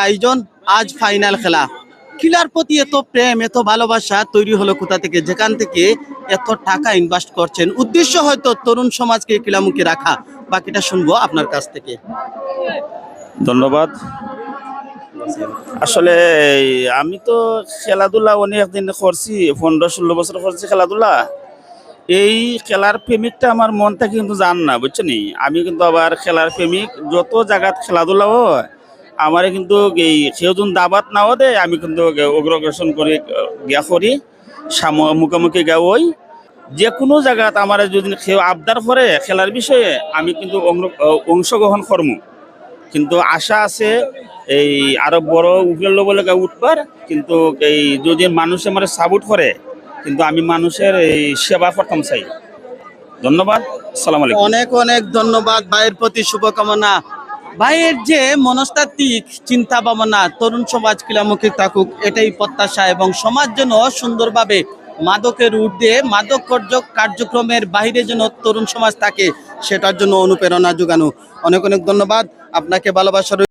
আয়োজন আজ ফাইনাল খেলা খেলার প্রতি এত প্রেম এত ভালোবাসা তৈরি হলো কোথা থেকে, যেখান থেকে এত টাকা ইনভেস্ট করছেন, উদ্দেশ্য হয়তো তরুণ সমাজকে ক্রীড়ামুখী রাখা। বাকিটা শুনবো আপনার কাছ থেকে। ধন্যবাদ। আসলে আমি তো খেলাধুলা অনেক দিন করছি, 15-16 বছর করছি খেলাধুলা। এই খেলার প্রেমিকটা আমার মন থেকে কিন্তু জান না, বুঝছেন। আমি কিন্তু আবার খেলার প্রেমিক, যত জায়গাত খেলাধুলা হয় আমার কিন্তু এই কেউ যখন দাবাত নাও দেয় আমি কিন্তু অগ্রসর করে গিয়া করি, মুখোমুখি গা ওই যে কোনো জায়গাত আমার যদি কেউ আবদার করে খেলার বিষয়ে আমি কিন্তু অংশগ্রহণ করবো। কিন্তু আশা আছে এই আরো বড় উপরের লেভেলে উঠবার, কিন্তু এই যদি মানুষ আমার সাপোর্ট করে কিন্তু আমি মানুষের এই সেবা করতাম চাই। ধন্যবাদ, আসসালামু আলাইকুম। অনেক অনেক ধন্যবাদ ভাইয়ের প্রতি শুভকামনা। ভাইয়ের যে মনস্তাত্ত্বিক চিন্তা ভাবনা তরুণ সমাজ ক্রীড়ামুখী থাকুক এটাই প্রত্যাশা, এবং সমাজ যেন সুন্দরভাবে মাদকের ঊর্ধ্বে মাদক কার্যক্রমের বাইরে যেন তরুণ সমাজ থাকে সেটার জন্য অনুপ্রেরণা যোগানো। অনেক অনেক ধন্যবাদ আপনাকে, ভালোবাসা।